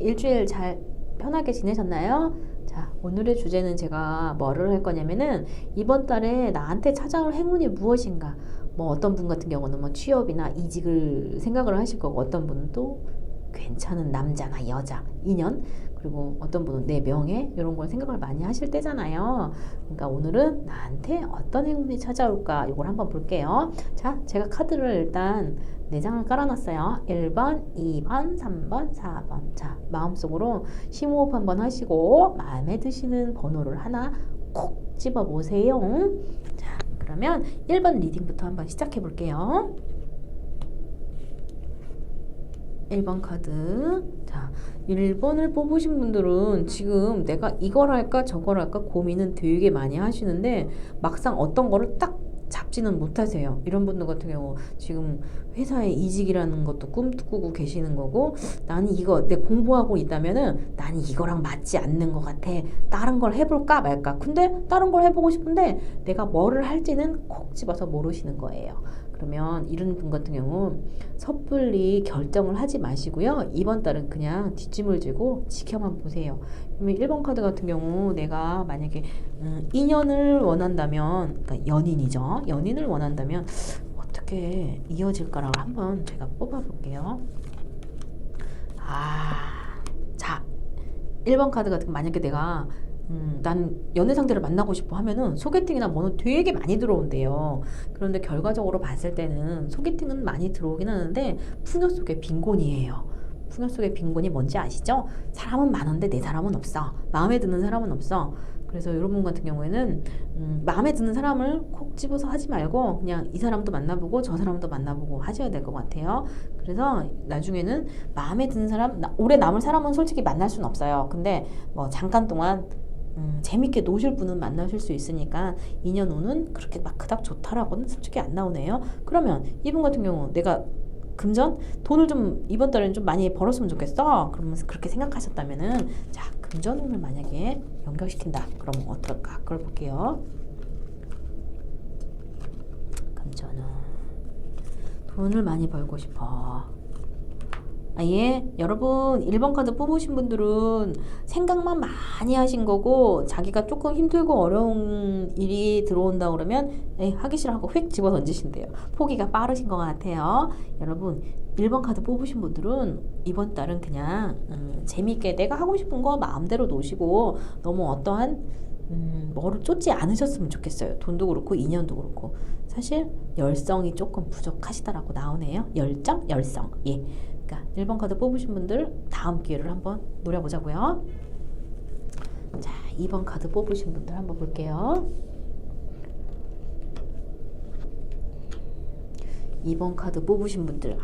일주일 잘 편하게 지내셨나요? 자, 오늘의 주제는 제가 뭐를 할 거냐면은 이번 달에 나한테 찾아올 행운이 무엇인가. 뭐 어떤 분 같은 경우는 뭐 취업이나 이직을 생각을 하실 거고, 어떤 분은 또 괜찮은 남자나 여자, 인연, 그리고 어떤 분은 내 명예, 이런 걸 생각을 많이 하실 때잖아요. 그러니까 오늘은 나한테 어떤 행운이 찾아올까, 이걸 한번 볼게요. 자, 제가 카드를 일단 4장을 깔아놨어요. 1번, 2번, 3번, 4번. 자, 마음속으로 심호흡 한번 하시고 마음에 드시는 번호를 하나 콕 집어보세요. 자, 그러면 1번 리딩부터 한번 시작해 볼게요. 1번 카드. 자, 1번을 뽑으신 분들은 지금 내가 이걸 할까 저걸 할까 고민은 되게 많이 하시는데 막상 어떤 거를 딱 잡지는 못하세요. 이런 분들 같은 경우 지금 회사에 이직이라는 것도 꿈꾸고 계시는 거고, 나는 이거 내 공부하고 있다면은 나는 이거랑 맞지 않는 것 같아, 다른 걸 해볼까 말까. 근데 다른 걸 해보고 싶은데 내가 뭐를 할지는 콕 집어서 모르시는 거예요. 그러면 이런 분 같은 경우 섣불리 결정을 하지 마시고요. 이번 달은 그냥 뒷짐을 지고 지켜만 보세요. 그러면 1번 카드 같은 경우 내가 만약에 인연을 원한다면, 그러니까 연인이죠. 연인을 원한다면 어떻게 이어질까라고 한번 제가 뽑아볼게요. 자, 1번 카드 같은 거 만약에 내가 난 연애 상대를 만나고 싶어 하면은 소개팅이나 뭐는 되게 많이 들어온대요. 그런데 결과적으로 봤을 때는 소개팅은 많이 들어오긴 하는데 풍요 속의 빈곤이에요. 풍요 속의 빈곤이 뭔지 아시죠? 사람은 많은데 내 사람은 없어. 마음에 드는 사람은 없어. 그래서 여러분 같은 경우에는 마음에 드는 사람을 콕 집어서 하지 말고 그냥 이 사람도 만나보고 저 사람도 만나보고 하셔야 될 것 같아요. 그래서 나중에는 마음에 드는 사람, 오래 남을 사람은 솔직히 만날 수는 없어요. 근데 뭐 잠깐 동안 재밌게 노실 분은 만나실 수 있으니까 인연 운은 그렇게 막 그닥 좋다라고는 솔직히 안 나오네요. 그러면 이분 같은 경우 내가 금전 돈을 좀 이번 달에는 좀 많이 벌었으면 좋겠어, 그러면서 그렇게 생각하셨다면은, 자, 금전 운을 만약에 연결시킨다 그러면 어떨까, 그걸 볼게요. 금전은 돈을 많이 벌고 싶어. 예, 여러분 1번 카드 뽑으신 분들은 생각만 많이 하신 거고, 자기가 조금 힘들고 어려운 일이 들어온다 그러면 하기 싫어하고 휙 집어 던지신대요. 포기가 빠르신 것 같아요. 여러분 1번 카드 뽑으신 분들은 이번 달은 그냥 재밌게 내가 하고 싶은 거 마음대로 노시고, 너무 어떠한 뭐를 쫓지 않으셨으면 좋겠어요. 돈도 그렇고 인연도 그렇고. 사실 열성이 조금 부족하시다라고 나오네요. 열정? 열성. 예. 그러니까 1번 카드 뽑으신 분들 다음 기회를 한번 노려보자고요. 자, 2번 카드 뽑으신 분들 한번 볼게요. 2번 카드 뽑으신 분들,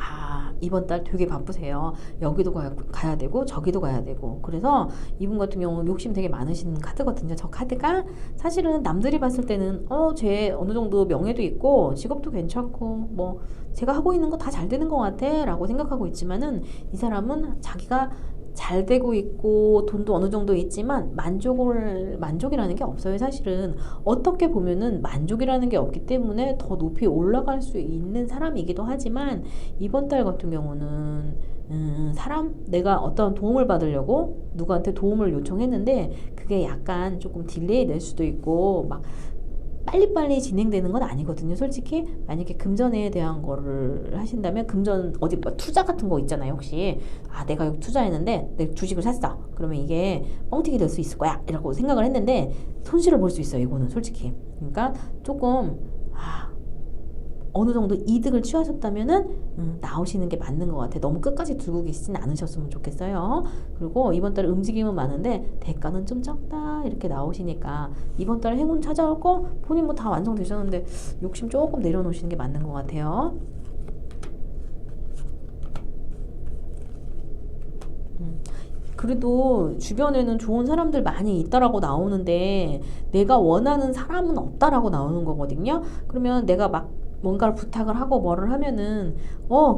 이번 달 되게 바쁘세요. 여기도 가야 되고 저기도 가야 되고. 그래서 이분 같은 경우는 욕심 되게 많으신 카드거든요. 저 카드가 사실은 남들이 봤을 때는 쟤 어느 정도 명예도 있고 직업도 괜찮고 뭐 제가 하고 있는 거 다 잘 되는 것 같아 라고 생각하고 있지만은, 이 사람은 자기가 잘 되고 있고 돈도 어느 정도 있지만 만족이라는 게 없어요. 사실은 어떻게 보면은 만족이라는 게 없기 때문에 더 높이 올라갈 수 있는 사람이기도 하지만, 이번 달 같은 경우는 내가 어떤 도움을 받으려고 누구한테 도움을 요청했는데 그게 약간 조금 딜레이 될 수도 있고 막 빨리빨리 진행되는 건 아니거든요. 솔직히 만약에 금전에 대한 거를 하신다면, 금전 어디 뭐 투자 같은 거 있잖아요. 혹시 내가 여기 투자했는데 내 주식을 샀어, 그러면 이게 뻥튀기 될 수 있을 거야 이라고 생각을 했는데 손실을 볼 수 있어요. 이거는 솔직히. 그러니까 조금 어느 정도 이득을 취하셨다면은 나오시는 게 맞는 것 같아요. 너무 끝까지 들고 계시진 않으셨으면 좋겠어요. 그리고 이번 달 움직임은 많은데 대가는 좀 적다 이렇게 나오시니까, 이번 달 행운 찾아올 거 본인 뭐 다 완성되셨는데 욕심 조금 내려놓으시는 게 맞는 것 같아요. 그래도 주변에는 좋은 사람들 많이 있다라고 나오는데 내가 원하는 사람은 없다라고 나오는 거거든요. 그러면 내가 막 뭔가를 부탁을 하고 뭐를 하면은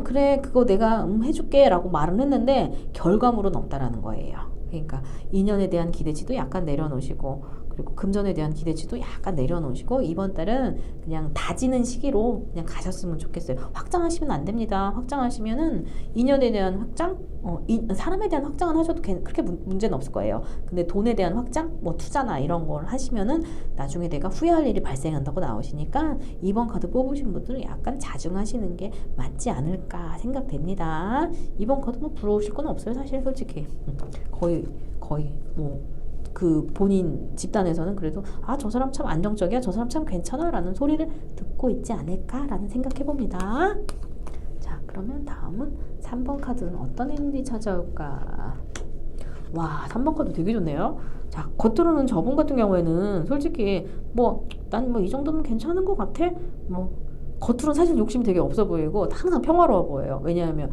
그래 그거 내가 해줄게 라고 말은 했는데 결과물은 없다라는 거예요. 그러니까 인연에 대한 기대치도 약간 내려놓으시고, 그리고 금전에 대한 기대치도 약간 내려놓으시고 이번 달은 그냥 다지는 시기로 그냥 가셨으면 좋겠어요. 확장하시면 안 됩니다. 확장하시면은 인연에 대한 확장, 사람에 대한 확장은 하셔도 그렇게 문제는 없을 거예요. 근데 돈에 대한 확장, 뭐 투자나 이런 걸 하시면은 나중에 내가 후회할 일이 발생한다고 나오시니까 이번 카드 뽑으신 분들은 약간 자중하시는 게 맞지 않을까 생각됩니다. 이번 카드 뭐 부러우실 건 없어요, 사실 솔직히. 거의 뭐 그 본인 집단에서는 그래도 아, 저 사람 참 안정적이야, 저 사람 참 괜찮아 라는 소리를 듣고 있지 않을까라는 생각해 봅니다. 자, 그러면 다음은 3번 카드는 어떤 애인이 찾아올까? 와, 3번 카드 되게 좋네요. 자, 겉으로는 저분 같은 경우에는 솔직히 뭐 난 뭐 이 정도면 괜찮은 것 같아, 뭐 겉으로는 사실 욕심이 되게 없어 보이고 항상 평화로워 보여요. 왜냐하면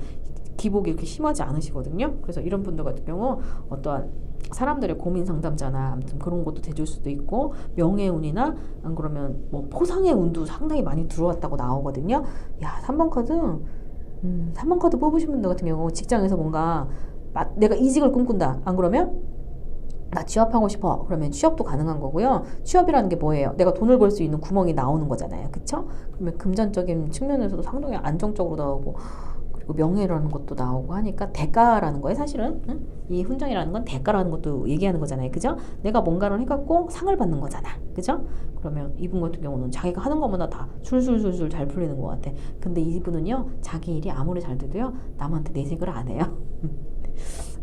기복이 이렇게 심하지 않으시거든요. 그래서 이런 분들 같은 경우 어떠한 사람들의 고민 상담자나 아무튼 그런 것도 돼줄 수도 있고, 명예운이나 안 그러면 뭐 포상의 운도 상당히 많이 들어왔다고 나오거든요. 야, 3번 카드 3번 카드 뽑으신 분들 같은 경우 직장에서 뭔가 내가 이직을 꿈꾼다, 안 그러면 나 취업하고 싶어, 그러면 취업도 가능한 거고요. 취업이라는 게 뭐예요? 내가 돈을 벌 수 있는 구멍이 나오는 거잖아요, 그쵸? 그러면 금전적인 측면에서도 상당히 안정적으로 나오고, 그리고 명예라는 것도 나오고 하니까 대가라는 거예요, 사실은. 응? 이 훈장이라는 건 대가라는 것도 얘기하는 거잖아요, 그죠? 내가 뭔가를 해갖고 상을 받는 거잖아, 그죠? 그러면 이분 같은 경우는 자기가 하는 것마다 다 술술술술 잘 풀리는 것 같아. 근데 이분은요, 자기 일이 아무리 잘 돼도요, 남한테 내색을 안 해요.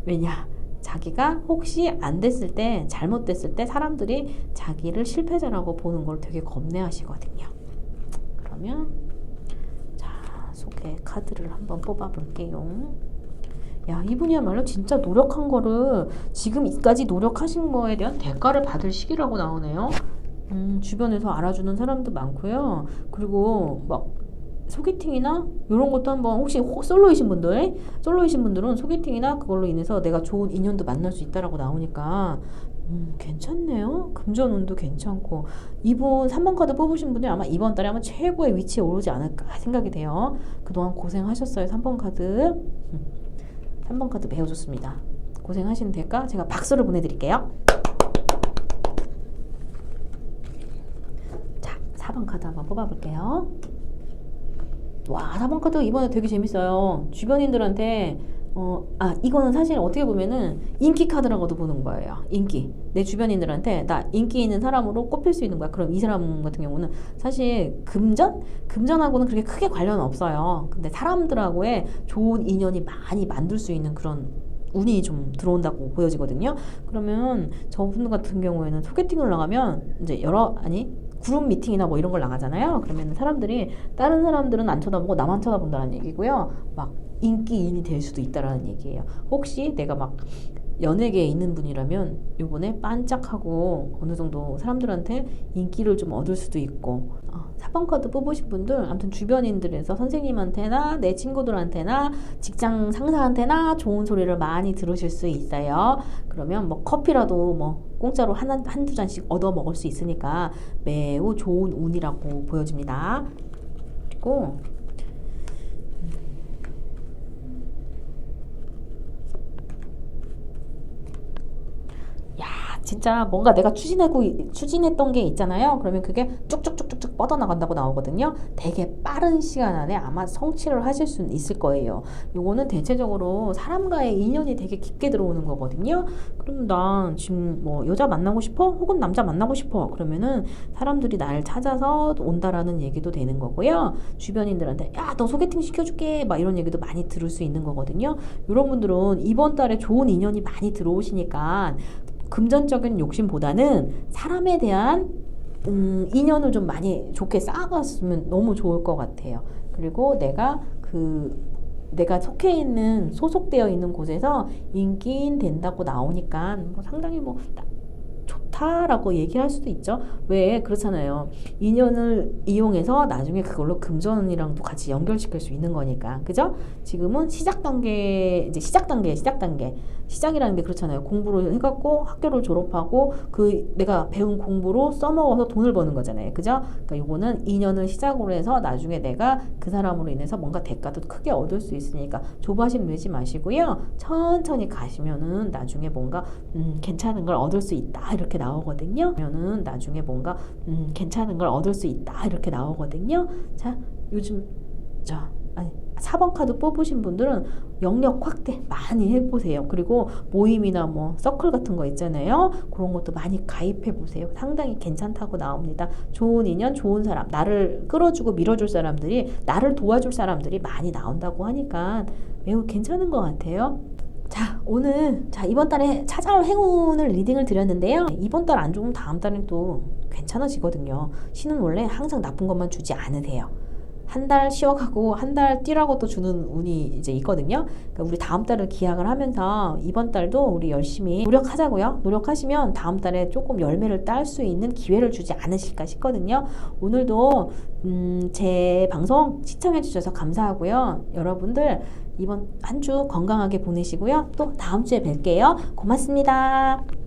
왜냐? 자기가 혹시 안 됐을 때, 잘못됐을 때 사람들이 자기를 실패자라고 보는 걸 되게 겁내하시거든요. 그러면 소개 카드를 한번 뽑아볼게요. 야, 이분이야말로 진짜 노력한 거를 지금까지 노력하신 거에 대한 대가를 받을 시기라고 나오네요. 주변에서 알아주는 사람도 많고요. 그리고 막 소개팅이나 이런 것도 한번, 혹시 솔로이신 분들은 소개팅이나 그걸로 인해서 내가 좋은 인연도 만날 수 있다라고 나오니까 괜찮네요. 금전운도 괜찮고, 이분 3번 카드 뽑으신 분들 아마 이번 달에 아마 최고의 위치에 오르지 않을까 생각이 돼요. 그동안 고생하셨어요, 3번 카드. 3번 카드 매우 좋습니다. 고생하신 대가 제가 박수를 보내드릴게요. 자, 4번 카드 한번 뽑아볼게요. 와, 4번 카드 이번에 되게 재밌어요. 주변인들한테 이거는 사실 어떻게 보면은 인기 카드라고도 보는 거예요. 인기. 내 주변인들한테 나 인기 있는 사람으로 꼽힐 수 있는 거야. 그럼 이 사람 같은 경우는 사실 금전하고는 그렇게 크게 관련 없어요. 근데 사람들하고의 좋은 인연이 많이 만들 수 있는 그런 운이 좀 들어온다고 보여지거든요. 그러면 저분 같은 경우에는 소개팅을 나가면 이제 그룹 미팅이나 뭐 이런 걸 나가잖아요. 그러면 사람들이, 다른 사람들은 안 쳐다보고 나만 쳐다본다는 얘기고요. 막 인기인이 될 수도 있다라는 얘기예요. 혹시 내가 막 연예계에 있는 분이라면 요번에 반짝하고 어느 정도 사람들한테 인기를 좀 얻을 수도 있고, 4번 카드 뽑으신 분들 아무튼 주변인들에서 선생님한테나 내 친구들한테나 직장 상사한테나 좋은 소리를 많이 들으실 수 있어요. 그러면 뭐 커피라도 뭐 공짜로 한두 잔씩 얻어 먹을 수 있으니까 매우 좋은 운이라고 보여집니다. 그리고 진짜 뭔가 내가 추진했던 게 있잖아요. 그러면 그게 쭉쭉쭉쭉쭉 뻗어나간다고 나오거든요. 되게 빠른 시간 안에 아마 성취를 하실 수는 있을 거예요. 요거는 대체적으로 사람과의 인연이 되게 깊게 들어오는 거거든요. 그럼 난 지금 뭐 여자 만나고 싶어? 혹은 남자 만나고 싶어? 그러면은 사람들이 날 찾아서 온다라는 얘기도 되는 거고요. 주변인들한테 야, 너 소개팅 시켜줄게 막 이런 얘기도 많이 들을 수 있는 거거든요. 이런 분들은 이번 달에 좋은 인연이 많이 들어오시니까 금전적인 욕심보다는 사람에 대한 인연을 좀 많이 좋게 쌓아갔으면 너무 좋을 것 같아요. 그리고 내가 소속되어 있는 곳에서 인기인 된다고 나오니까 뭐 상당히 뭐 좋다라고 얘기할 수도 있죠. 왜 그렇잖아요. 인연을 이용해서 나중에 그걸로 금전이랑도 같이 연결시킬 수 있는 거니까, 그죠? 지금은 시작 단계. 시작이라는 게 그렇잖아요. 공부를 해갖고 학교를 졸업하고 그 내가 배운 공부로 써먹어서 돈을 버는 거잖아요, 그죠? 그러니까 요거는 인연을 시작으로 해서 나중에 내가 그 사람으로 인해서 뭔가 대가도 크게 얻을 수 있으니까 조바심 내지 마시고요. 천천히 가시면은 나중에 뭔가 괜찮은 걸 얻을 수 있다 이렇게 나오거든요. 그러면은 나중에 뭔가 괜찮은 걸 얻을 수 있다 이렇게 나오거든요. 자, 요즘 4번 카드 뽑으신 분들은 영역 확대 많이 해보세요. 그리고 모임이나 뭐 서클 같은 거 있잖아요. 그런 것도 많이 가입해 보세요. 상당히 괜찮다고 나옵니다. 좋은 인연, 좋은 사람, 나를 끌어주고 밀어줄 사람들이, 나를 도와줄 사람들이 많이 나온다고 하니까 매우 괜찮은 것 같아요. 자, 오늘 이번 달에 찾아올 행운을 리딩을 드렸는데요. 이번 달 안 좋으면 다음 달엔 또 괜찮아지거든요. 신은 원래 항상 나쁜 것만 주지 않으세요. 한 달 쉬어가고 한 달 뛰라고 또 주는 운이 이제 있거든요. 그러니까 우리 다음 달을 기약을 하면서 이번 달도 우리 열심히 노력하자고요. 노력하시면 다음 달에 조금 열매를 딸 수 있는 기회를 주지 않으실까 싶거든요. 오늘도 제 방송 시청해 주셔서 감사하고요. 여러분들 이번 한 주 건강하게 보내시고요. 또 다음 주에 뵐게요. 고맙습니다.